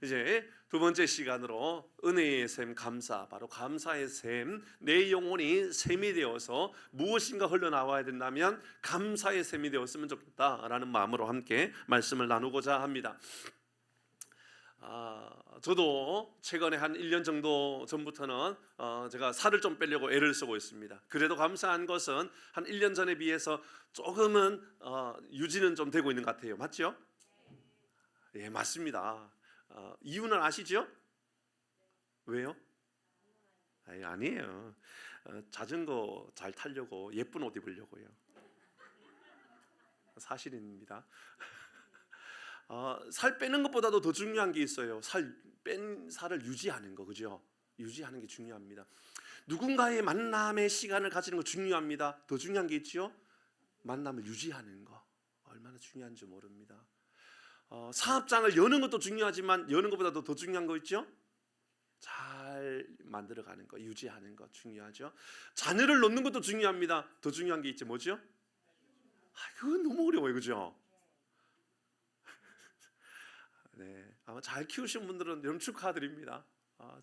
이제 두 번째 시간으로 은혜의 샘 감사, 바로 감사의 샘, 내 영혼이 샘이 되어서 무엇인가 흘러나와야 된다면 감사의 샘이 되었으면 좋겠다라는 마음으로 함께 말씀을 나누고자 합니다. 저도 최근에 한 1년 정도 전부터는 제가 살을 좀 빼려고 애를 쓰고 있습니다. 그래도 감사한 것은 한 1년 전에 비해서 조금은 유지는 좀 되고 있는 것 같아요. 맞죠? 예, 맞습니다. 이유는 아시죠? 왜요? 아니에요. 자전거 잘 타려고, 예쁜 옷 입으려고요. 사실입니다. 살 빼는 것보다도 더 중요한 게 있어요. 뺀 살을 유지하는 거, 그죠? 유지하는 게 중요합니다. 누군가의 만남의 시간을 가지는 거 중요합니다. 더 중요한 게 있죠? 만남을 유지하는 거 얼마나 중요한지 모릅니다. 사업장을 여는 것도 중요하지만 여는 것보다도 더 중요한 거 있죠? 잘 만들어가는 거, 유지하는 거 중요하죠. 자녀를 놓는 것도 중요합니다. 더 중요한 게 있죠. 뭐죠? 그건 너무 어려워요, 그죠? 네, 아마 잘 키우신 분들은 여러분 축하드립니다.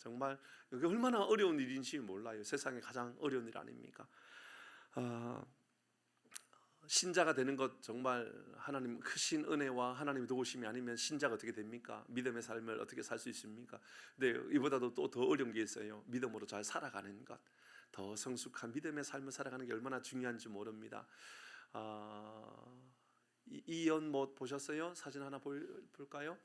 정말 이게 얼마나 어려운 일인지 몰라요. 세상에 가장 어려운 일 아닙니까? 신자가 되는 것 정말 하나님 크신 은혜와 하나님의 도우심이 아니면 신자가 어떻게 됩니까? 믿음의 삶을 어떻게 살 수 있습니까? 근데 이보다도 또 더 어려운 게 있어요. 믿음으로 잘 살아가는 것, 더 성숙한 믿음의 삶을 살아가는 게 얼마나 중요한지 모릅니다. 이 연못 보셨어요? 사진 하나 볼까요?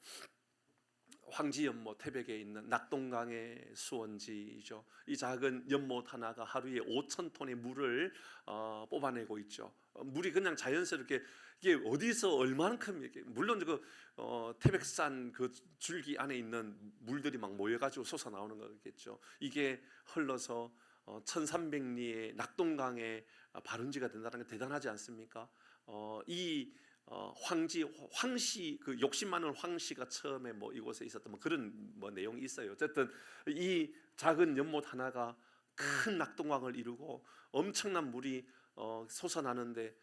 황지 연못, 태백에 있는 낙동강의 수원지죠. 이 작은 연못 하나가 하루에 5,000톤의 물을 뽑아내고 있죠. 물이 그냥 자연스럽게 이게 어디서 얼마만큼 이렇게, 물론 그 태백산 그 줄기 안에 있는 물들이 막 모여가지고 솟아 나오는 거겠죠. 이게 흘러서 1,300리의 낙동강의 발원지가 된다는 게 대단하지 않습니까? 황씨, 그 욕심 많은 황씨가 처음에 이곳에 있었던 그런 내용이 있어요. 어쨌든 이 작은 연못 하나가 큰 낙동강을 이루고 엄청난 물이 솟아나는데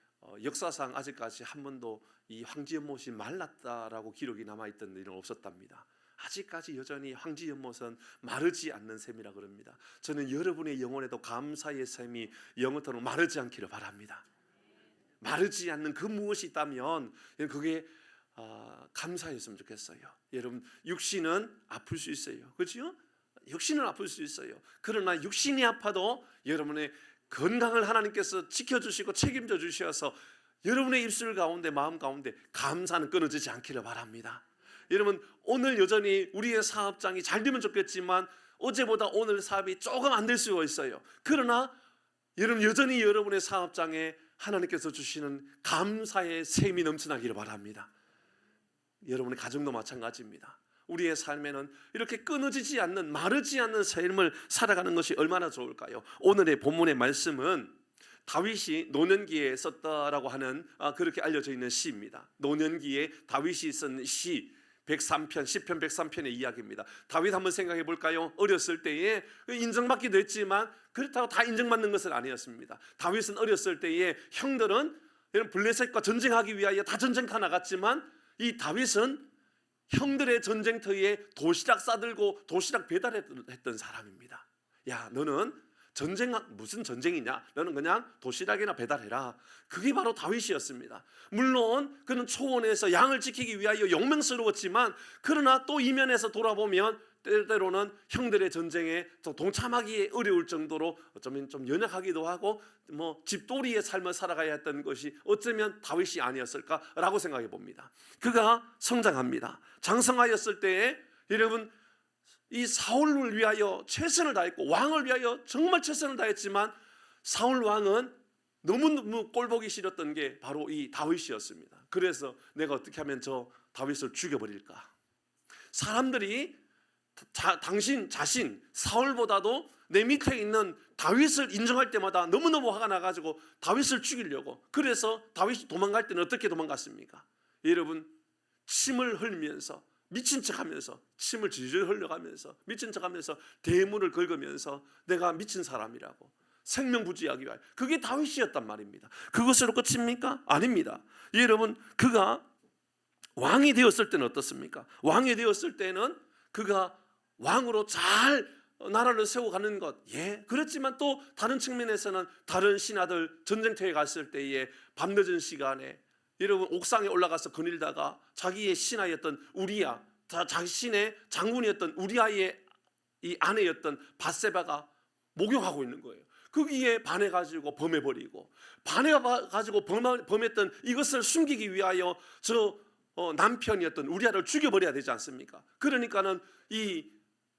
역사상 아직까지 한 번도 이 황지 연못이 말랐다라고 기록이 남아있던 일은 없었답니다. 아직까지 여전히 황지 연못은 마르지 않는 셈이라 그럽니다. 저는 여러분의 영혼에도 감사의 셈이 영원토록 마르지 않기를 바랍니다. 마르지 않는 그 무엇이 있다면 그게 감사했으면 좋겠어요. 여러분, 육신은 아플 수 있어요, 그렇죠? 육신은 아플 수 있어요. 그러나 육신이 아파도 여러분의 건강을 하나님께서 지켜주시고 책임져 주셔서 여러분의 입술 가운데, 마음 가운데 감사는 끊어지지 않기를 바랍니다. 여러분, 오늘 여전히 우리의 사업장이 잘 되면 좋겠지만 어제보다 오늘 사업이 조금 안 될 수가 있어요. 그러나 여러분, 여전히 여러분의 사업장에 하나님께서 주시는 감사의 샘이 넘쳐나기를 바랍니다. 여러분의 가정도 마찬가지입니다. 우리의 삶에는 이렇게 끊어지지 않는, 마르지 않는 삶을 살아가는 것이 얼마나 좋을까요? 오늘의 본문의 말씀은 다윗이 노년기에 썼다라고 하는 그렇게 알려져 있는 시입니다. 노년기에 다윗이 쓴 시 103편, 시편 103편의 이야기입니다. 다윗 한번 생각해 볼까요? 어렸을 때에 인정받기도 했지만 그렇다고 다 인정받는 것은 아니었습니다. 다윗은 어렸을 때에 형들은 블레셋과 전쟁하기 위하여 다 전쟁터 나갔지만 이 다윗은 형들의 전쟁터에 도시락 싸들고 도시락 배달했던 사람입니다. 야, 너는 무슨 전쟁이냐? 너는 그냥 도시락이나 배달해라. 그게 바로 다윗이었습니다. 물론 그는 초원에서 양을 지키기 위하여 용맹스러웠지만 그러나 또 이면에서 돌아보면 때때로는 형들의 전쟁에 동참하기 어려울 정도로 어쩌면 좀 연약하기도 하고 집돌이의 삶을 살아가야 했던 것이 어쩌면 다윗이 아니었을까라고 생각해 봅니다. 그가 성장합니다. 장성하였을 때에 여러분, 이 사울을 위하여 최선을 다했고 왕을 위하여 정말 최선을 다했지만 사울 왕은 너무 꼴보기 싫었던 게 바로 이 다윗이었습니다. 그래서 내가 어떻게 하면 저 다윗을 죽여버릴까? 사람들이 당신 자신 사울보다도 내 밑에 있는 다윗을 인정할 때마다 너무너무 화가 나가지고 다윗을 죽이려고, 그래서 다윗이 도망갈 때는 어떻게 도망갔습니까? 여러분, 침을 흘리면서 미친 척하면서, 침을 질질 흘려가면서 미친 척하면서 대문을 긁으면서 내가 미친 사람이라고 생명부지하기 위하여, 그게 다윗이었단 말입니다. 그것으로 끝입니까? 아닙니다. 여러분, 그가 왕이 되었을 때는 어떻습니까? 왕이 되었을 때는 그가 왕으로 잘 나라를 세워가는 것, 예, 그렇지만 또 다른 측면에서는 다른 신하들 전쟁터에 갔을 때에 밤늦은 시간에 여러분 옥상에 올라가서 거닐다가 자기의 신하였던 우리야, 자신의 장군이었던 우리아의 이 아내였던 밧세바가 목욕하고 있는 거예요. 거기에 반해가지고 범해버리고, 반해가지고 범했던 이것을 숨기기 위하여 남편이었던 우리아를 죽여버려야 되지 않습니까? 그러니까는 이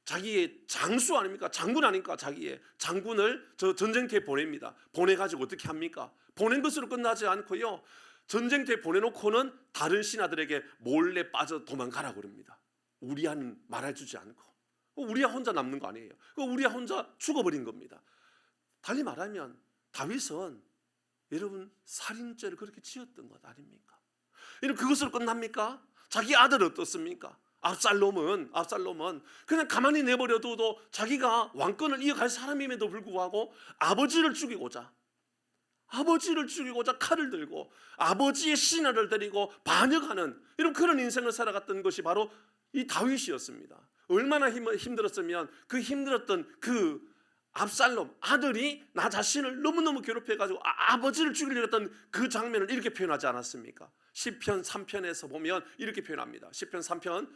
자기의 장수 아닙니까? 장군 아닙니까? 자기의 장군을 전쟁터에 보냅니다. 보내가지고 어떻게 합니까? 보낸 것으로 끝나지 않고요, 전쟁터에 보내놓고는 다른 신하들에게 몰래 빠져 도망가라 그럽니다. 우리아는 말해주지 않고. 우리아 혼자 남는 거 아니에요. 우리아 혼자 죽어버린 겁니다. 달리 말하면 다윗은 여러분 살인죄를 그렇게 지었던 것 아닙니까? 여러분 그것으로 끝납니까? 자기 아들 어떻습니까? 압살롬은 그냥 가만히 내버려둬도 자기가 왕권을 이어갈 사람임에도 불구하고 아버지를 죽이고자 칼을 들고 아버지의 신하를 데리고 반역하는 이런 그런 인생을 살아갔던 것이 바로 이 다윗이었습니다. 얼마나 힘들었으면 그 힘들었던 그 압살롬 아들이 나 자신을 너무너무 괴롭혀가지고 아버지를 죽이려고 했던 그 장면을 이렇게 표현하지 않았습니까? 시편 3편에서 보면 이렇게 표현합니다. 시편 3편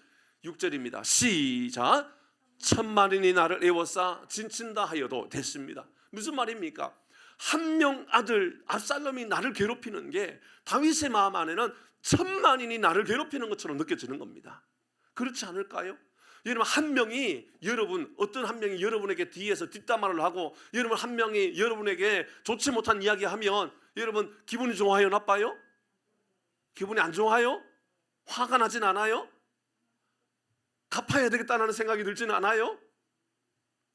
6절입니다. 시작. 천만인이 나를 애워싸 진친다 하여도 됐습니다. 무슨 말입니까? 한 명 아들 압살롬이 나를 괴롭히는 게 다윗의 마음 안에는 천만인이 나를 괴롭히는 것처럼 느껴지는 겁니다. 그렇지 않을까요? 여러분 한 명이 어떤 한 명이 여러분에게 뒤에서 뒷담화를 하고 여러분 한 명이 여러분에게 좋지 못한 이야기하면 여러분 기분이 좋아요, 나빠요? 기분이 안 좋아요? 화가 나진 않아요? 갚아야 되겠다는 생각이 들지는 않아요?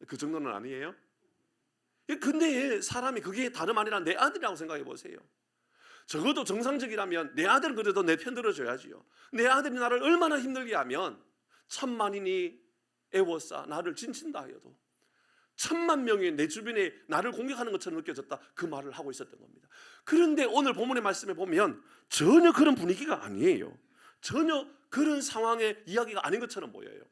그 정도는 아니에요? 근데 사람이 그게 다름 아니라 내 아들이라고 생각해 보세요. 적어도 정상적이라면 내 아들은 그래도 내 편 들어줘야지요. 내 아들이 나를 얼마나 힘들게 하면 천만인이 애워싸 나를 진친다 하여도, 천만 명이 내 주변에 나를 공격하는 것처럼 느껴졌다, 그 말을 하고 있었던 겁니다. 그런데 오늘 본문의 말씀에 보면 전혀 그런 분위기가 아니에요. 전혀 그런 상황의 이야기가 아닌 것처럼 보여요.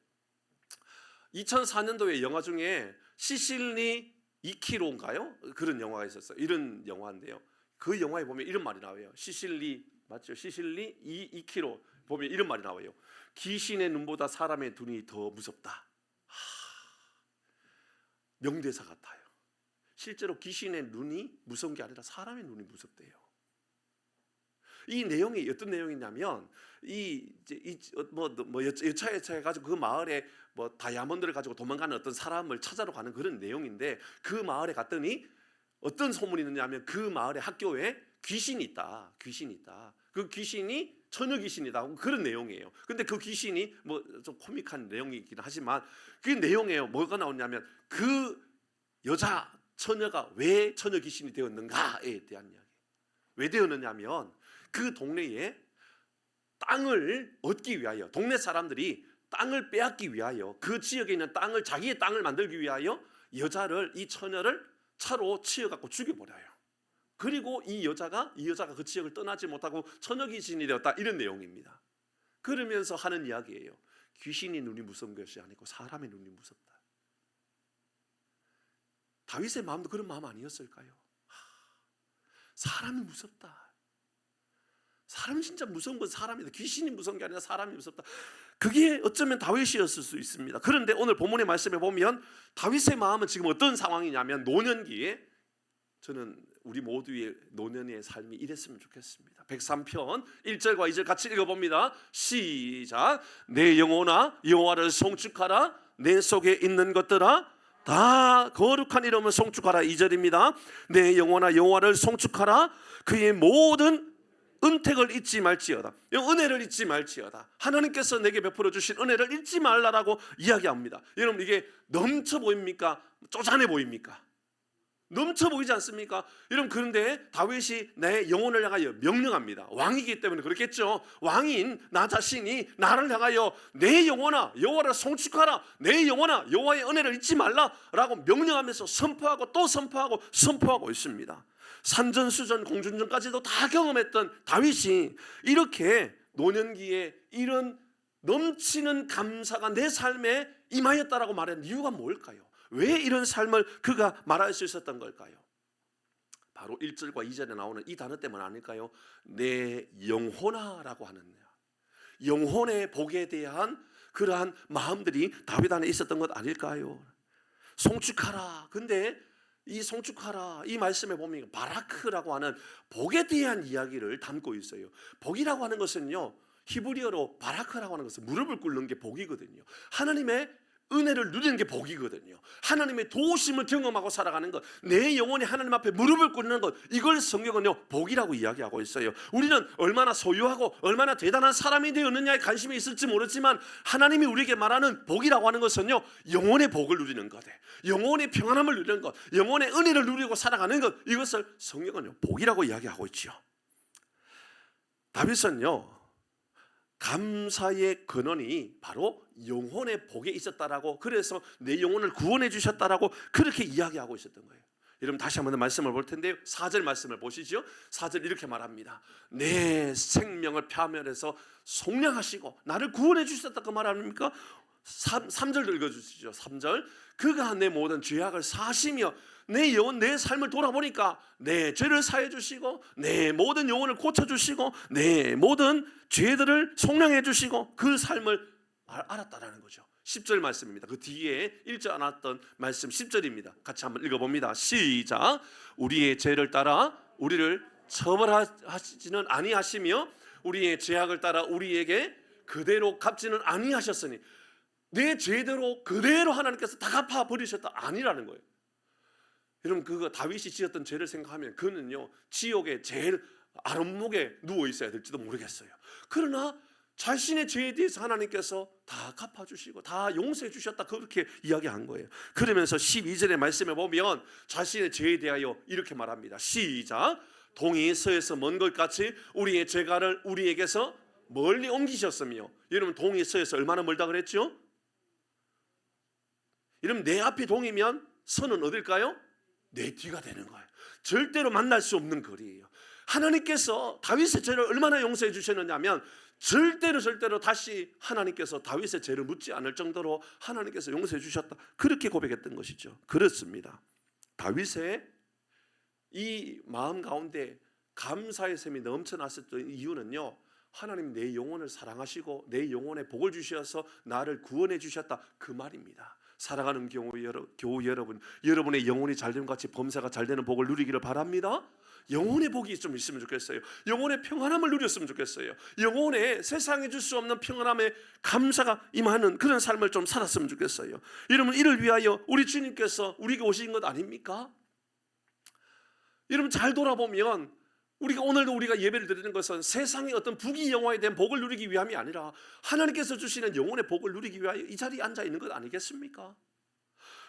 2004년도에 영화 중에 시실리 2km인가요? 그런 영화가 있었어요. 이런 영화인데요, 그 영화에 보면 이런 말이 나와요. 시실리 맞죠? 시실리 2km 보면 이런 말이 나와요. 귀신의 눈보다 사람의 눈이 더 무섭다. 명대사 같아요. 실제로 귀신의 눈이 무서운 게 아니라 사람의 눈이 무섭대요. 이 내용이 어떤 내용이냐면 여차여차 해가지고 그 마을에 다이아몬드를 가지고 도망가는 어떤 사람을 찾아러 가는 그런 내용인데, 그 마을에 갔더니 어떤 소문이 있느냐면 그 마을의 학교에 귀신이 있다. 그 귀신이 처녀 귀신이다, 그런 내용이에요. 근데 그 귀신이 좀 코믹한 내용이긴 하지만 그 내용에 뭐가 나오냐면 그 여자 처녀가 왜 처녀 귀신이 되었는가에 대한 이야기. 왜 되었느냐면 그 동네에 땅을 얻기 위하여, 동네 사람들이 땅을 빼앗기 위하여 그 지역에 있는 땅을, 자기의 땅을 만들기 위하여 이 처녀를 차로 치여갖고 죽여버려요. 그리고 이 여자가 그 지역을 떠나지 못하고 처녀 귀신이 되었다, 이런 내용입니다. 그러면서 하는 이야기예요. 귀신이 눈이 무서운 것이 아니고 사람의 눈이 무섭다. 다윗의 마음도 그런 마음 아니었을까요? 사람이 무섭다. 사람이 진짜 무서운 건 사람이다. 귀신이 무서운 게 아니라 사람이 무섭다. 그게 어쩌면 다윗이었을 수 있습니다. 그런데 오늘 본문의 말씀에 보면 다윗의 마음은 지금 어떤 상황이냐면 노년기에, 저는 우리 모두의 노년의 삶이 이랬으면 좋겠습니다. 103편 1절과 2절 같이 읽어봅니다. 시작. 내 영혼아 여호와를 송축하라. 내 속에 있는 것들아 다 거룩한 이름을 송축하라. 2절입니다. 내 영혼아 여호와를 송축하라. 그의 모든 은택을 잊지 말지어다. 은혜를 잊지 말지어다. 하나님께서 내게 베풀어 주신 은혜를 잊지 말라라고 이야기합니다. 여러분 이게 넘쳐 보입니까? 쪼잔해 보입니까? 넘쳐 보이지 않습니까? 여러분 그런데 다윗이 내 영혼을 향하여 명령합니다. 왕이기 때문에 그렇겠죠. 왕인 나 자신이 나를 향하여 내 영혼아 여호와를 송축하라. 내 영혼아 여호와의 은혜를 잊지 말라라고 명령하면서 선포하고 또 선포하고 있습니다. 산전수전 공준전까지도 다 경험했던 다윗이 이렇게 노년기에 이런 넘치는 감사가 내 삶에 임하였다라고 말하는 이유가 뭘까요? 왜 이런 삶을 그가 말할 수 있었던 걸까요? 바로 1절과 2절에 나오는 이 단어 때문 아닐까요? 내 영혼아라고 하는 영혼의 복에 대한 그러한 마음들이 다윗 안에 있었던 것 아닐까요? 송축하라. 근데 이 송축하라 이 말씀에 보면 바라크라고 하는 복에 대한 이야기를 담고 있어요. 복이라고 하는 것은요, 히브리어로 바라크라고 하는 것은 무릎을 꿇는 게 복이거든요. 하나님의 은혜를 누리는 게 복이거든요. 하나님의 도우심을 경험하고 살아가는 것, 내 영혼이 하나님 앞에 무릎을 꿇는 것, 이걸 성경은요 복이라고 이야기하고 있어요. 우리는 얼마나 소유하고 얼마나 대단한 사람이 되었느냐에 관심이 있을지 모르지만 하나님이 우리에게 말하는 복이라고 하는 것은요, 영혼의 복을 누리는 것, 영혼의 평안함을 누리는 것, 영혼의 은혜를 누리고 살아가는 것, 이것을 성경은요 복이라고 이야기하고 있죠. 다윗은요 감사의 근원이 바로 영혼의 복에 있었다라고, 그래서 내 영혼을 구원해 주셨다라고 그렇게 이야기하고 있었던 거예요. 여러분 다시 한번 말씀을 볼 텐데요, 4절 말씀을 보시죠. 4절 이렇게 말합니다. 내 생명을 파멸해서 속량하시고 나를 구원해 주셨다고 말 아닙니까? 3절 읽어주시죠. 3절 그가 내 모든 죄악을 사시며 내 영혼 내 삶을 돌아보니까 내 죄를 사해 주시고 내 모든 영혼을 고쳐 주시고 내 모든 죄들을 속량해 주시고 그 삶을 알았다라는 거죠. 10절 말씀입니다. 그 뒤에 읽지 않았던 말씀 10절입니다. 같이 한번 읽어봅니다. 시작. 우리의 죄를 따라 우리를 처벌하시지는 아니하시며 우리의 죄악을 따라 우리에게 그대로 갚지는 아니하셨으니, 내 죄대로 그대로 하나님께서 다 갚아 버리셨다 아니라는 거예요. 여러분 그거 다윗이 지었던 죄를 생각하면 그는요 지옥에 제일 아랫목에 누워 있어야 될지도 모르겠어요. 그러나 자신의 죄에 대해서 하나님께서 다 갚아주시고 다 용서해 주셨다 그렇게 이야기한 거예요. 그러면서 12절의 말씀에 보면 자신의 죄에 대하여 이렇게 말합니다. 시작. 동이 서에서 먼 것 같이 우리의 죄가를 우리에게서 멀리 옮기셨으며, 여러분 동이 서에서 얼마나 멀다 그랬죠? 여러분 내 앞이 동이면 서는 어딜까요? 내 뒤가 되는 거예요. 절대로 만날 수 없는 거리예요. 하나님께서 다윗의 죄를 얼마나 용서해 주셨느냐면 절대로 다시 하나님께서 다윗의 죄를 묻지 않을 정도로 하나님께서 용서해 주셨다 그렇게 고백했던 것이죠. 그렇습니다. 다윗의 이 마음 가운데 감사의 셈이 넘쳐났었던 이유는요, 하나님 내 영혼을 사랑하시고 내 영혼에 복을 주셔서 나를 구원해 주셨다 그 말입니다. 사랑하는 교우 여러분, 여러분의 영혼이 잘됨 같이 범사가 잘되는 복을 누리기를 바랍니다. 영혼의 복이 좀 있으면 좋겠어요. 영혼의 평안함을 누렸으면 좋겠어요. 영혼에 세상에 줄 수 없는 평안함에 감사가 임하는 그런 삶을 좀 살았으면 좋겠어요. 여러분 이를 위하여 우리 주님께서 우리에게 오신 것 아닙니까? 여러분 잘 돌아보면 오늘도 우리가 예배를 드리는 것은 세상의 어떤 부귀영화에 대한 복을 누리기 위함이 아니라 하나님께서 주시는 영혼의 복을 누리기 위하여 이 자리에 앉아 있는 것 아니겠습니까?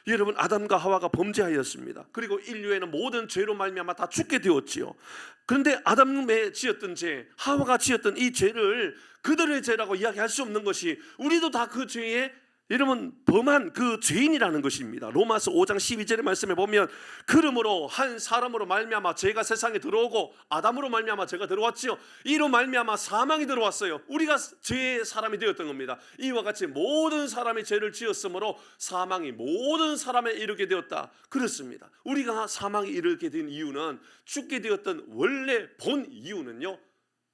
여러분 아담과 하와가 범죄하였습니다. 그리고 인류에는 모든 죄로 말미암아 다 죽게 되었지요. 그런데 아담의 지었던 죄, 하와가 지었던 이 죄를 그들의 죄라고 이야기할 수 없는 것이, 우리도 다 그 죄에 여러분 범한 그 죄인이라는 것입니다. 로마서 5장 12절의 말씀에 보면 그러므로 한 사람으로 말미암아 죄가 세상에 들어오고 아담으로 말미암아 죄가 들어왔지요. 이로 말미암아 사망이 들어왔어요. 우리가 죄의 사람이 되었던 겁니다. 이와 같이 모든 사람이 죄를 지었으므로 사망이 모든 사람에 이르게 되었다. 그렇습니다. 우리가 사망에 이르게 된 이유는, 죽게 되었던 원래 본 이유는요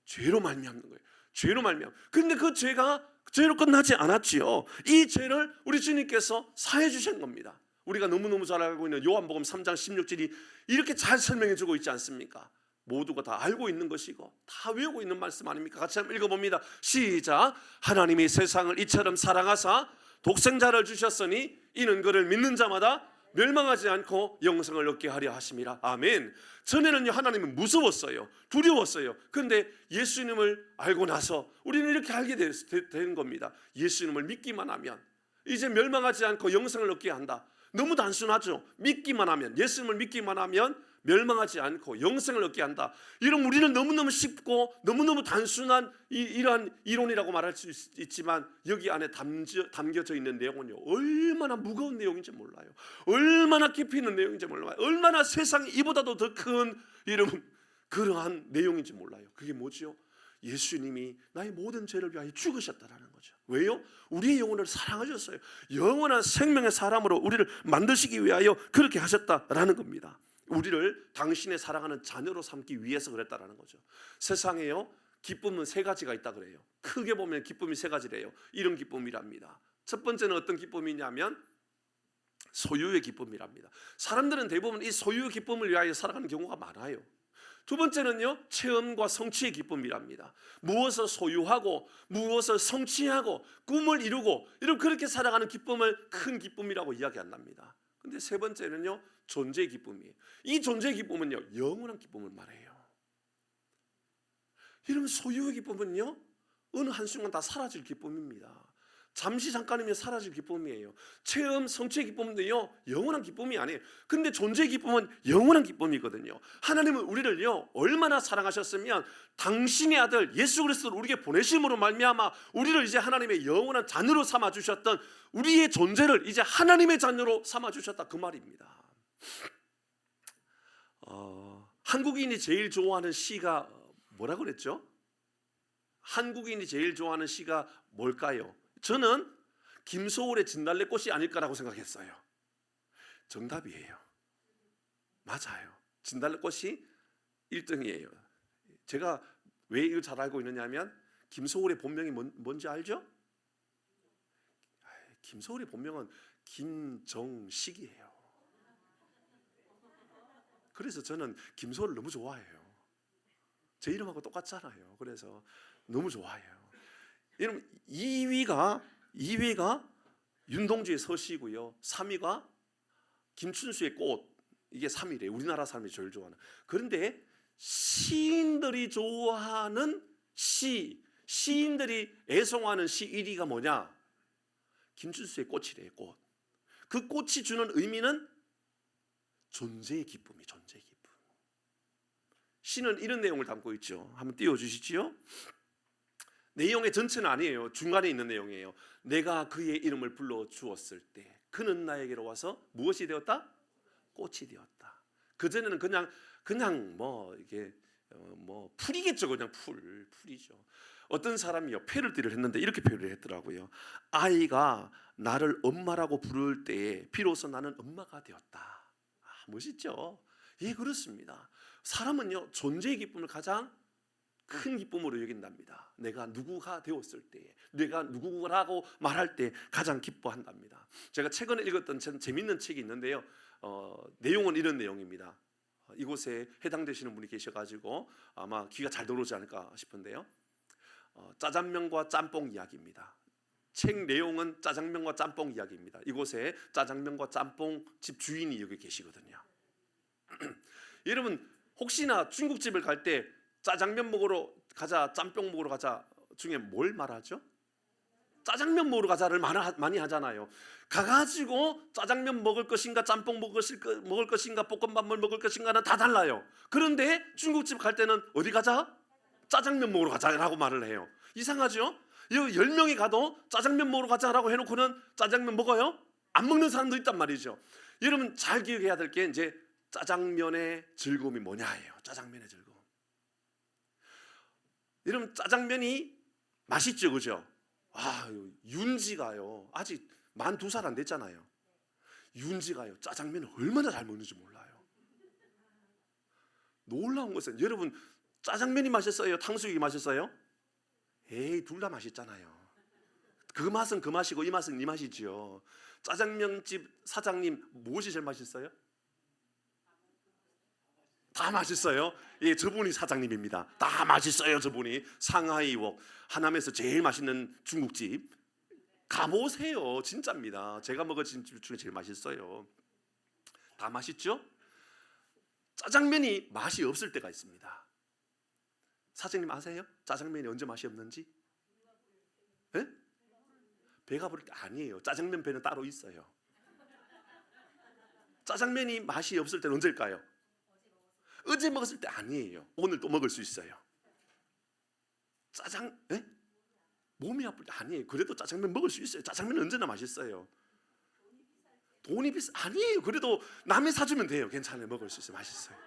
죄로 말미암는 거예요. 죄로 말미암. 근데 그 죄가 죄로 끝나지 않았지요. 이 죄를 우리 주님께서 사해 주신 겁니다. 우리가 너무너무 잘 알고 있는 요한복음 3장 16절이 이렇게 잘 설명해 주고 있지 않습니까? 모두가 다 알고 있는 것이고 다 외우고 있는 말씀 아닙니까? 같이 한번 읽어봅니다. 시작. 하나님이 세상을 이처럼 사랑하사 독생자를 주셨으니 이는 그를 믿는 자마다 멸망하지 않고 영생을 얻게 하려 하심이라. 아멘. 전에는요 하나님은 무서웠어요, 두려웠어요. 그런데 예수님을 알고 나서 우리는 이렇게 알게 되는 겁니다. 예수님을 믿기만 하면 이제 멸망하지 않고 영생을 얻게 한다. 너무 단순하죠. 믿기만 하면, 예수님을 믿기만 하면 멸망하지 않고 영생을 얻게 한다. 이런 우리는 너무너무 쉽고 너무너무 단순한 이러한 이론이라고 말할 수 있지만 여기 안에 담겨져 있는 내용은요 얼마나 무거운 내용인지 몰라요. 얼마나 깊이 있는 내용인지 몰라요. 얼마나 세상에 이보다도 더 큰 이런 그러한 내용인지 몰라요. 그게 뭐죠? 예수님이 나의 모든 죄를 위하여 죽으셨다라는 거죠. 왜요? 우리의 영혼을 사랑하셨어요. 영원한 생명의 사람으로 우리를 만드시기 위하여 그렇게 하셨다라는 겁니다. 우리를 당신의 사랑하는 자녀로 삼기 위해서 그랬다라는 거죠. 세상에요, 기쁨은 세 가지가 있다 그래요. 크게 보면 기쁨이 세 가지래요. 이런 기쁨이랍니다. 첫 번째는 어떤 기쁨이냐면 소유의 기쁨이랍니다. 사람들은 대부분 이 소유의 기쁨을 위하여 살아가는 경우가 많아요. 두 번째는요, 체험과 성취의 기쁨이랍니다. 무엇을 소유하고 무엇을 성취하고 꿈을 이루고 이런 그렇게 살아가는 기쁨을 큰 기쁨이라고 이야기한답니다. 근데 세 번째는요, 존재의 기쁨이에요. 이 존재의 기쁨은요, 영원한 기쁨을 말해요. 이러면 소유의 기쁨은요, 어느 한순간 다 사라질 기쁨입니다. 잠시 잠깐이면 사라질 기쁨이에요. 체험, 성취의 기쁨도요, 영원한 기쁨이 아니에요. 근데 존재의 기쁨은 영원한 기쁨이거든요. 하나님은 우리를요, 얼마나 사랑하셨으면 당신의 아들 예수 그리스도를 우리에게 보내심으로 말미암아 우리를 이제 하나님의 영원한 자녀로 삼아 주셨던 우리의 존재를 이제 하나님의 자녀로 삼아 주셨다, 그 말입니다. 한국인이 제일 좋아하는 시가 뭐라 그랬죠? 한국인이 제일 좋아하는 시가 뭘까요? 저는 김소월의 진달래꽃이 아닐까라고 생각했어요. 정답이에요. 맞아요. 진달래꽃이 1등이에요. 제가 왜 이걸 잘 알고 있느냐면 김소월의 본명이 뭔지 알죠? 김소월의 본명은 김정식이에요. 그래서 저는 김소월을 너무 좋아해요. 제 이름하고 똑같잖아요. 그래서 너무 좋아해요. 여러분, 2위가 윤동주의 서시고요. 3위가 김춘수의 꽃. 이게 3위래요. 우리나라 사람이 제일 좋아하는. 그런데 시인들이 좋아하는 시인들이 애송하는 시 1위가 뭐냐? 김춘수의 꽃이래요. 꽃. 그 꽃이 주는 의미는 존재의 기쁨이, 존재의 기쁨. 시는 이런 내용을 담고 있죠. 한번 띄워주시지요. 내용의 전체는 아니에요. 중간에 있는 내용이에요. 내가 그의 이름을 불러 주었을 때 그는 나에게로 와서 무엇이 되었다? 꽃이 되었다. 그전에는 그냥 뭐 이게 뭐 풀이겠죠. 그냥 풀이죠. 어떤 사람이요, 패러디를 했는데 이렇게 표현을 했더라고요. 아이가 나를 엄마라고 부를 때에 비로소 나는 엄마가 되었다. 멋있죠? 예, 그렇습니다. 사람은요, 존재의 기쁨을 가장 큰 기쁨으로 여긴답니다. 내가 누구가 되었을 때, 내가 누구라고 말할 때 가장 기뻐한답니다. 제가 최근에 읽었던 재밌는 책이 있는데요, 내용은 이런 내용입니다. 이곳에 해당되시는 분이 계셔가지고 아마 귀가 잘 들어오지 않을까 싶은데요, 짜장면과 짬뽕 이야기입니다. 책 내용은 짜장면과 짬뽕 이야기입니다. 이곳에 짜장면과 짬뽕 집 주인이 여기 계시거든요. 여러분, 혹시나 중국집을 갈 때 짜장면 먹으러 가자, 짬뽕 먹으러 가자 중에 뭘 말하죠? 짜장면 먹으러 가자를 많이 하잖아요. 가가지고 짜장면 먹을 것인가, 짬뽕 먹을 것인가, 볶음밥을 먹을 것인가는 다 달라요. 그런데 중국집 갈 때는 어디 가자? 짜장면 먹으러 가자라고 말을 해요. 이상하죠? 10명이 가도 짜장면 먹으러 가자라고 해놓고는 짜장면 먹어요? 안 먹는 사람도 있단 말이죠. 여러분, 잘 기억해야 될 게 이제 짜장면의 즐거움이 뭐냐예요. 짜장면의 즐거움. 여러분, 짜장면이 맛있죠, 그죠? 윤지가요, 아직 만 2살 안 됐잖아요. 윤지가요, 짜장면을 얼마나 잘 먹는지 몰라요. 놀라운 것은, 여러분, 짜장면이 맛있어요, 탕수육이 맛있어요? 에이, 둘 다 맛있잖아요. 그 맛은 그 맛이고 이 맛은 이 맛이지요. 짜장면집 사장님 무엇이 제일 맛있어요? 다 맛있어요. 예, 저분이 사장님입니다. 다 맛있어요. 저분이 상하이웍, 하남에서 제일 맛있는 중국집 가보세요. 진짜입니다. 제가 먹어진 집 중에 제일 맛있어요. 다 맛있죠? 짜장면이 맛이 없을 때가 있습니다. 사장님 아세요? 짜장면이 언제 맛이 없는지? 예? 배가 부를 때 아니에요. 짜장면 배는 따로 있어요. 짜장면이 맛이 없을 때는 언제일까요? 어제 먹었을 때 아니에요. 오늘 또 먹을 수 있어요. 예? 몸이 아플 때 아니에요. 그래도 짜장면 먹을 수 있어요. 짜장면은 언제나 맛있어요. 돈이 아니에요. 그래도 남이 사주면 돼요. 괜찮아요. 먹을 수 있어요. 맛있어요.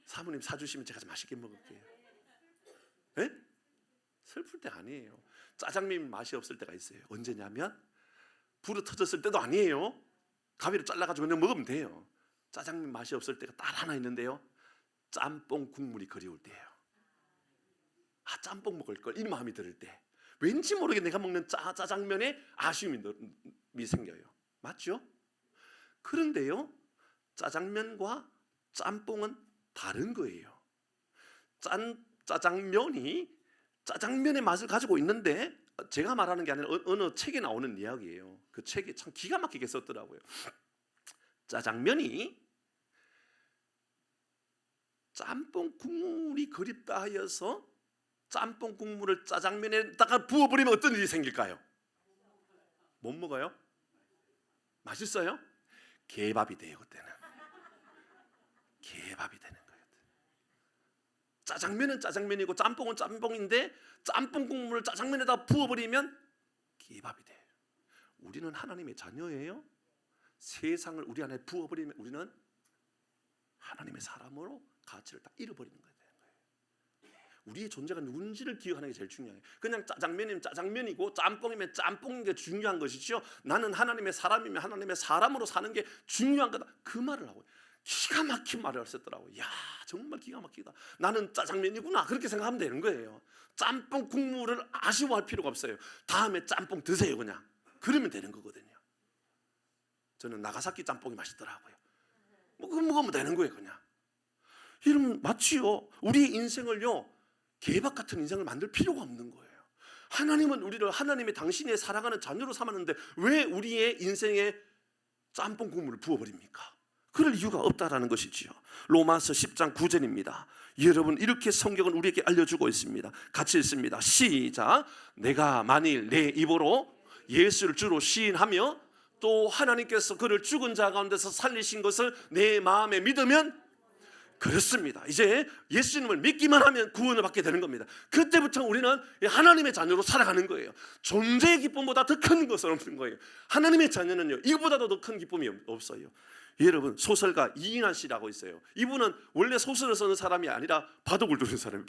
사모님 사주시면 제가 좀 맛있게 먹을게요. 예? 슬플 때 아니에요. 짜장면 맛이 없을 때가 있어요. 언제냐면 불이 터졌을 때도 아니에요. 가위로 잘라가지고 그냥 먹으면 돼요. 짜장면 맛이 없을 때가 딱 하나 있는데요. 짬뽕 국물이 그리울 때예요. 아, 짬뽕 먹을 걸, 이 마음이 들을 때 왠지 모르게 내가 먹는 짜장면에 아쉬움이 생겨요. 맞죠? 그런데요, 짜장면과 짬뽕은 다른 거예요. 짜장면이 짜장면의 맛을 가지고 있는데, 제가 말하는 게 아니라 어느 책에 나오는 이야기예요. 그 책이 참 기가 막히게 썼더라고요. 짜장면이 짬뽕 국물이 그립다 하여서 짬뽕 국물을 짜장면에다가 부어버리면 어떤 일이 생길까요? 못 먹어요? 맛있어요? 개밥이 돼요. 그때는 개밥이 되는 거예요. 짜장면은 짜장면이고 짬뽕은 짬뽕인데 짬뽕 국물을 짜장면에다 부어버리면 개밥이 돼요. 우리는 하나님의 자녀예요. 세상을 우리 안에 부어버리면 우리는 하나님의 사람으로 가치를 다 잃어버리는 거예요. 우리의 존재가 누군지를 기억하는 게 제일 중요해요. 그냥 짜장면이면 짜장면이고 짬뽕이면 짬뽕인 게 중요한 것이죠. 나는 하나님의 사람이면 하나님의 사람으로 사는 게 중요한 거다. 그 말을 하고 기가 막힌 말을 하셨더라고요. 야, 정말 기가 막히다. 나는 짜장면이구나. 그렇게 생각하면 되는 거예요. 짬뽕 국물을 아쉬워할 필요가 없어요. 다음에 짬뽕 드세요 그냥. 그러면 되는 거거든요. 저는 나가사키 짬뽕이 맛있더라고요. 뭐 그거 먹으면 되는 거예요 그냥. 이러면 맞지요. 우리 인생을요, 개밥 같은 인생을 만들 필요가 없는 거예요. 하나님은 우리를 하나님의 당신의 사랑하는 자녀로 삼았는데 왜 우리의 인생에 짬뽕 국물을 부어버립니까? 그럴 이유가 없다라는 것이지요. 로마서 10장 9절입니다. 여러분, 이렇게 성경은 우리에게 알려주고 있습니다. 같이 읽습니다. 시작. 내가 만일 내 입으로 예수를 주로 시인하며 또 하나님께서 그를 죽은 자 가운데서 살리신 것을 내 마음에 믿으면, 그렇습니다. 이제 예수님을 믿기만 하면 구원을 받게 되는 겁니다. 그때부터 우리는 하나님의 자녀로 살아가는 거예요. 존재의 기쁨보다 더 큰 것은 없는 거예요. 하나님의 자녀는요, 이거보다도 더 큰 기쁨이 없어요. 여러분, 소설가 이인환 씨라고 있어요. 이분은 원래 소설을 쓰는 사람이 아니라 바둑을 두는 사람이에요.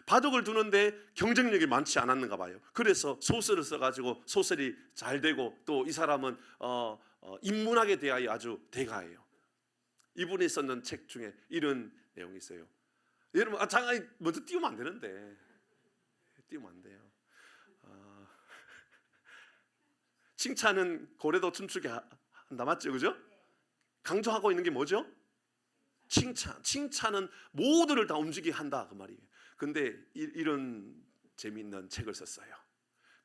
바둑을 두는데 경쟁력이 많지 않았는가 봐요. 그래서 소설을 써가지고 소설이 잘 되고 또 이 사람은 인문학에 대하여 아주 대가예요. 이분이 썼는 책 중에 이런 내용이 있어요. 여러분, 장관이 먼저 띄우면 안 되는데, 띄우면 안 돼요. 칭찬은 고래도 춤추게 한다, 맞죠? 그죠? 강조하고 있는 게 뭐죠? 칭찬은 모두를 다 움직이게 한다, 그 말이에요. 근데 이런 재미있는 책을 썼어요.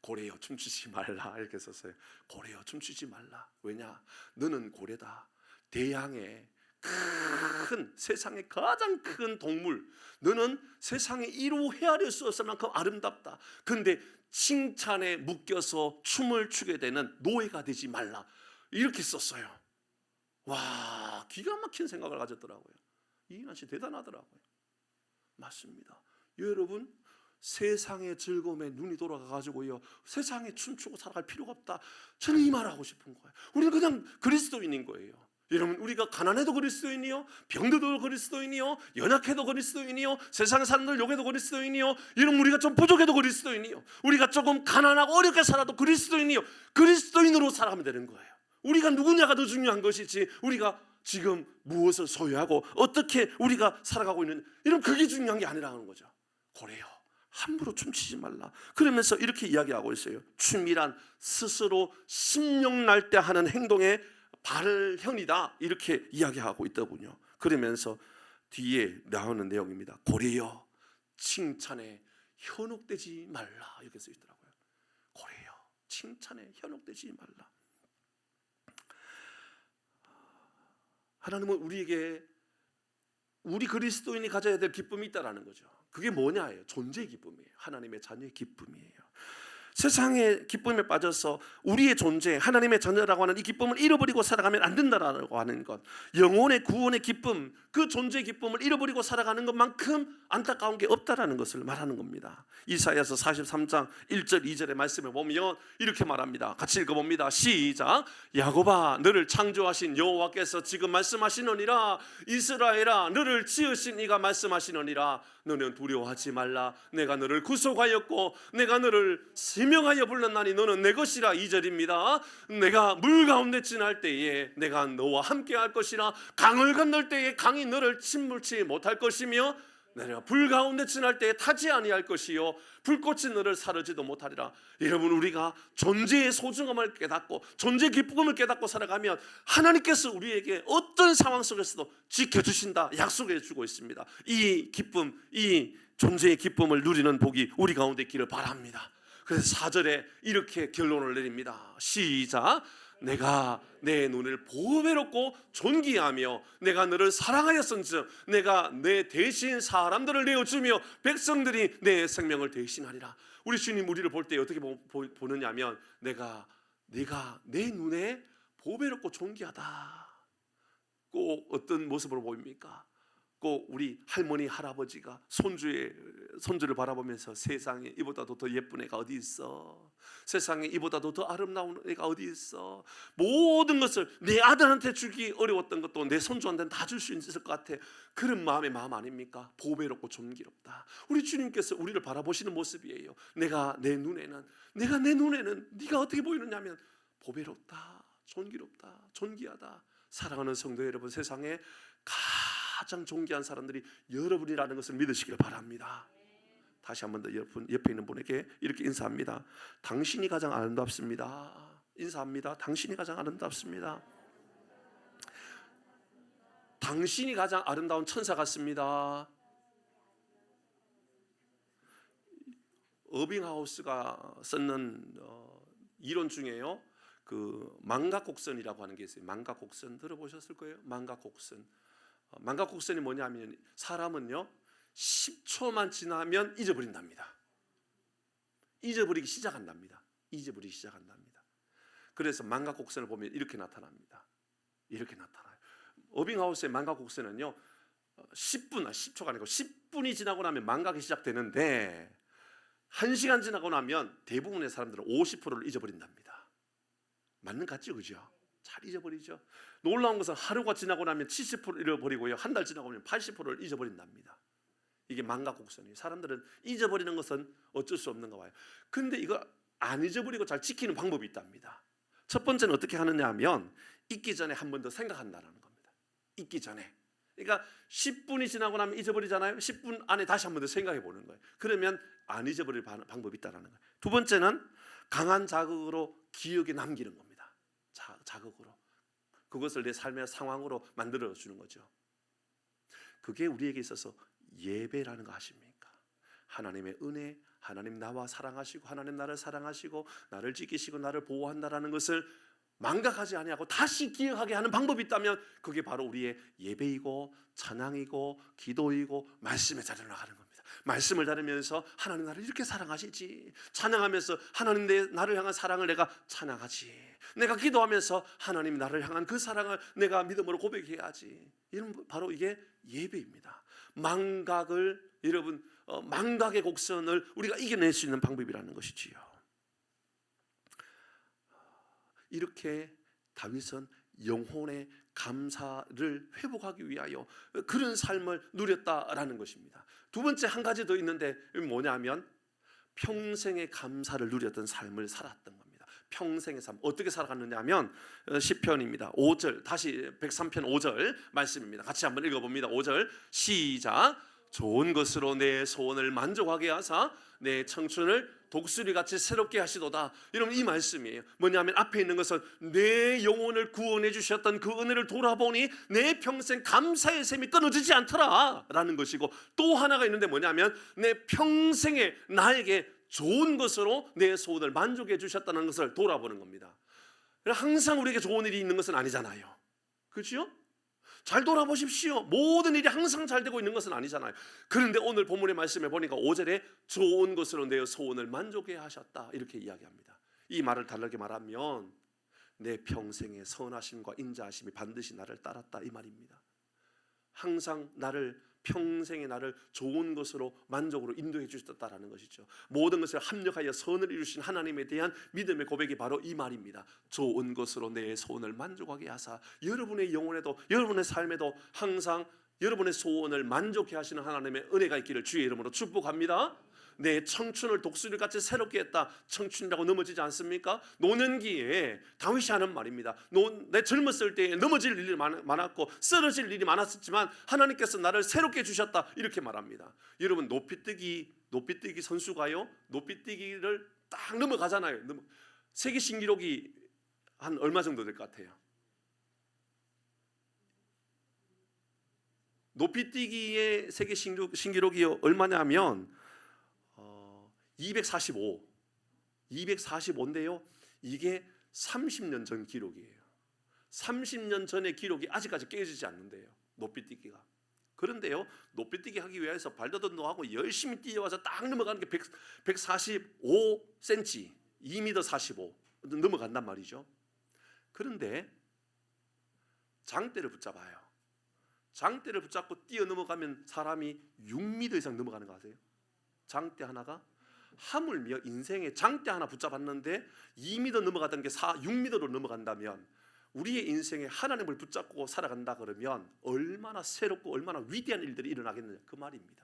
고래여 춤추지 말라, 이렇게 썼어요. 고래여 춤추지 말라. 왜냐? 너는 고래다. 대양의 큰, 세상의 가장 큰 동물, 너는 세상에 이루 헤아릴 수 없을 만큼 아름답다. 그런데 칭찬에 묶여서 춤을 추게 되는 노예가 되지 말라, 이렇게 썼어요. 와, 기가 막힌 생각을 가졌더라고요. 이인환 씨 대단하더라고요. 맞습니다. 여러분, 세상의 즐거움에 눈이 돌아가가지고요, 세상에 춤추고 살아갈 필요가 없다. 저는 이 말을 하고 싶은 거예요. 우리는 그냥 그리스도인인 거예요. 여러분, 우리가 가난해도 그리스도인이요, 병들어도 그리스도인이요, 연약해도 그리스도인이요, 세상 사람들 욕해도 그리스도인이요, 여러분, 우리가 좀 부족해도 그리스도인이요, 우리가 조금 가난하고 어렵게 살아도 그리스도인이요, 그리스도인으로 살아가면 되는 거예요. 우리가 누구냐가 더 중요한 것이지 우리가 지금 무엇을 소유하고 어떻게 우리가 살아가고 있는, 이런 그게 중요한 게 아니라는 거죠. 고래요, 함부로 춤추지 말라. 그러면서 이렇게 이야기하고 있어요. 춤이란 스스로 심령 날 때 하는 행동의 발현이다, 이렇게 이야기하고 있더군요. 그러면서 뒤에 나오는 내용입니다. 고래여 칭찬에 현혹되지 말라, 이렇게 써 있더라고요. 고래여 칭찬에 현혹되지 말라. 하나님은 우리에게 우리 그리스도인이 가져야 될 기쁨이 있다라는 거죠. 그게 뭐냐예요. 존재의 기쁨이에요. 하나님의 자녀의 기쁨이에요. 세상의 기쁨에 빠져서 우리의 존재, 하나님의 자녀라고 하는 이 기쁨을 잃어버리고 살아가면 안 된다라고 하는 것, 영혼의 구원의 기쁨, 그 존재의 기쁨을 잃어버리고 살아가는 것만큼 안타까운 게 없다라는 것을 말하는 겁니다. 이사야서 43장 1절 2절의 말씀을 보면 이렇게 말합니다. 같이 읽어봅니다. 시작. 야곱아, 너를 창조하신 여호와께서 지금 말씀하시느니라. 이스라엘아, 너를 지으신 이가 말씀하시느니라. 너는 두려워하지 말라. 내가 너를 구속하였고 내가 너를 세명하여 불렀나니 너는 내 것이라. 2절입니다. 내가 물 가운데 지날 때에 내가 너와 함께 할 것이라. 강을 건널 때에 강이 너를 침몰치 못할 것이며 내가 불 가운데 지날 때에 타지 아니할 것이요 불꽃이 너를 사르지도 못하리라. 여러분, 우리가 존재의 소중함을 깨닫고 존재의 기쁨을 깨닫고 살아가면 하나님께서 우리에게 어떤 상황 속에서도 지켜주신다 약속해 주고 있습니다. 이 기쁨, 이 존재의 기쁨을 누리는 복이 우리 가운데 있기를 바랍니다. 그래서 4절에 이렇게 결론을 내립니다. 시작. 내가 내 눈을 보배롭고 존귀하며 내가 너를 사랑하였은즉 내가 내 대신 사람들을 내어주며 백성들이 내 생명을 대신하리라. 우리 주님 우리를 볼 때 어떻게 보느냐면 네가 내 눈에 보배롭고 존귀하다. 꼭 어떤 모습으로 보입니까? 꼭 우리 할머니 할아버지가 손주를 바라보면서 세상에 이보다도 더 예쁜 애가 어디 있어, 세상에 이보다도 더 아름다운 애가 어디 있어, 모든 것을 내 아들한테 주기 어려웠던 것도 내 손주한테는 다 줄 수 있을 것 같아. 그런 마음의 마음 아닙니까? 보배롭고 존귀롭다. 우리 주님께서 우리를 바라보시는 모습이에요. 내가 내 눈에는 네가 어떻게 보이느냐면 보배롭다, 존귀롭다, 존귀하다. 사랑하는 성도 여러분, 세상에 가장 존귀한 사람들이 여러분이라는 것을 믿으시길 바랍니다. 다시 한 번 더 옆에 있는 분에게 이렇게 인사합니다. 당신이 가장 아름답습니다. 인사합니다. 당신이 가장 아름답습니다. 당신이 가장 아름다운 천사 같습니다. 어빙하우스가 썼는 이론 중에요, 그 망각곡선이라고 하는 게 있어요. 망각곡선 들어보셨을 거예요. 망각곡선이 뭐냐면 사람은요 10초만 지나면 잊어버린답니다. 잊어버리기 시작한답니다. 그래서 망각곡선을 보면 이렇게 나타납니다. 이렇게 나타나요. 어빙하우스의 망각곡선은요 10초가 아니고 10분이 지나고 나면 망각이 시작되는데 1시간 지나고 나면 대부분의 사람들은 50%를 잊어버린답니다. 맞는 것 같죠, 그죠? 잘 잊어버리죠. 놀라운 것은 하루가 지나고 나면 70%를 잃어버리고요, 한 달 지나고 나면 80%를 잊어버린답니다. 이게 망각곡선이에요. 사람들은 잊어버리는 것은 어쩔 수 없는가 봐요. 근데 이거 안 잊어버리고 잘 지키는 방법이 있답니다. 첫 번째는 어떻게 하느냐 하면 잊기 전에 한 번 더 생각한다는 겁니다. 잊기 전에. 그러니까 10분이 지나고 나면 잊어버리잖아요. 10분 안에 다시 한 번 더 생각해 보는 거예요. 그러면 안 잊어버릴 방법이 있다는 거예요. 두 번째는 강한 자극으로 기억에 남기는 겁니다. 자극으로. 그것을 내 삶의 상황으로 만들어 주는 거죠. 그게 우리에게 있어서 예배라는 거 아십니까? 하나님의 은혜, 하나님 나와 사랑하시고 하나님 나를 사랑하시고 나를 지키시고 나를 보호한다라는 것을 망각하지 아니하고 다시 기억하게 하는 방법이 있다면 그게 바로 우리의 예배이고 찬양이고 기도이고 말씀의 자리로 나가는 겁니다. 말씀을 들으면서 하나님 나를 이렇게 사랑하시지, 찬양하면서 하나님 나를 향한 사랑을 내가 찬양하지, 내가 기도하면서 하나님 나를 향한 그 사랑을 내가 믿음으로 고백해야지. 이런 바로 이게 예배입니다. 망각의 곡선을 우리가 이겨낼 수 있는 방법이라는 것이지요. 이렇게 다윗은 영혼의 감사를 회복하기 위하여 그런 삶을 누렸다라는 것입니다. 두 번째 한 가지 더 있는데 뭐냐면 평생의 감사를 누렸던 삶을 살았던 겁니다. 평생의 삶 어떻게 살아갔느냐 하면 시편입니다. 5절, 다시 103편 5절 말씀입니다. 같이 한번 읽어봅니다. 5절 시작. 좋은 것으로 내 소원을 만족하게 하사 내 청춘을 독수리같이 새롭게 하시도다. 여러분, 이 말씀이에요. 뭐냐면 앞에 있는 것은 내 영혼을 구원해 주셨던 그 은혜를 돌아보니 내 평생 감사의 샘이 끊어지지 않더라 라는 것이고, 또 하나가 있는데 뭐냐면 내 평생에 나에게 좋은 것으로 내 소원을 만족해 주셨다는 것을 돌아보는 겁니다. 항상 우리에게 좋은 일이 있는 것은 아니잖아요. 그렇죠? 잘 돌아보십시오. 모든 일이 항상 잘 되고 있는 것은 아니잖아요. 그런데 오늘 본문의 말씀에 보니까 5절에 좋은 것으로 내 소원을 만족해 하셨다 이렇게 이야기합니다. 이 말을 다르게 말하면 내 평생의 선하심과 인자하심이 반드시 나를 따랐다 이 말입니다. 항상 평생의 나를 좋은 것으로 만족으로 인도해 주셨다라는 것이죠. 모든 것을 합력하여 선을 이루신 하나님에 대한 믿음의 고백이 바로 이 말입니다. 좋은 것으로 내 소원을 만족하게 하사 여러분의 영혼에도 여러분의 삶에도 항상 여러분의 소원을 만족해 하시는 하나님의 은혜가 있기를 주의 이름으로 축복합니다. 내 청춘을 독수리같이 새롭게 했다. 청춘이라고 넘어지지 않습니까? 노년기에 다윗이 하는 말입니다. 내 젊었을 때에 넘어질 일이 많았고 쓰러질 일이 많았었지만 하나님께서 나를 새롭게 주셨다 이렇게 말합니다. 여러분 높이뛰기 선수가요, 높이뛰기를 딱 넘어가잖아요. 세계 신기록이 한 얼마 정도 될 것 같아요? 높이뛰기의 세계 신기록이 얼마냐면 245인데요. 이게 30년 전 기록이에요. 30년 전의 기록이 아직까지 깨지지 않는데요. 높이뛰기가. 그런데요, 높이뛰기 하기 위해서 발더듬도 하고 열심히 뛰어와서 딱 넘어가는 게 145cm, 2m 45 넘어간단 말이죠. 그런데 장대를 붙잡아요. 장대를 붙잡고 뛰어 넘어가면 사람이 6m 이상 넘어가는 거 아세요? 장대 하나가 하물며 인생의 장대 하나 붙잡았는데 2m 넘어가던 게 6m로 넘어간다면 우리의 인생에 하나님을 붙잡고 살아간다 그러면 얼마나 새롭고 얼마나 위대한 일들이 일어나겠느냐 그 말입니다.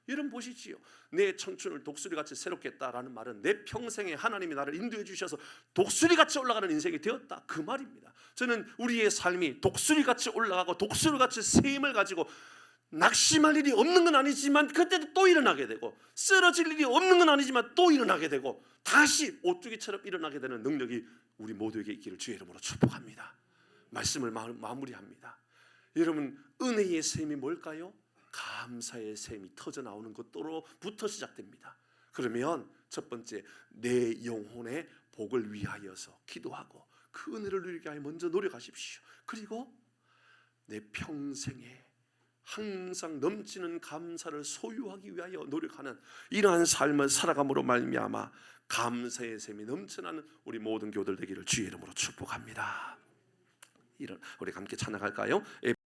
여러분 보시지요. 내 청춘을 독수리같이 새롭게 했다라는 말은 내 평생에 하나님이 나를 인도해 주셔서 독수리같이 올라가는 인생이 되었다 그 말입니다. 저는 우리의 삶이 독수리같이 올라가고 독수리같이 새 힘을 가지고 낙심할 일이 없는 건 아니지만 그때도 또 일어나게 되고 쓰러질 일이 없는 건 아니지만 또 일어나게 되고 다시 오뚜기처럼 일어나게 되는 능력이 우리 모두에게 있기를 주의 이름으로 축복합니다. 말씀을 마무리합니다. 여러분 은혜의 샘이 뭘까요? 감사의 샘이 터져 나오는 것으로부터 시작됩니다. 그러면 첫 번째 내 영혼의 복을 위하여서 기도하고 그 은혜를 누리게 하여 먼저 노력하십시오. 그리고 내 평생에 항상 넘치는 감사를 소유하기 위하여 노력하는 이러한 삶을 살아감으로 말미암아 감사의 샘이 넘쳐나는 우리 모든 교들 되기를 주의 이름으로 축복합니다. 우리 함께 찬양할까요?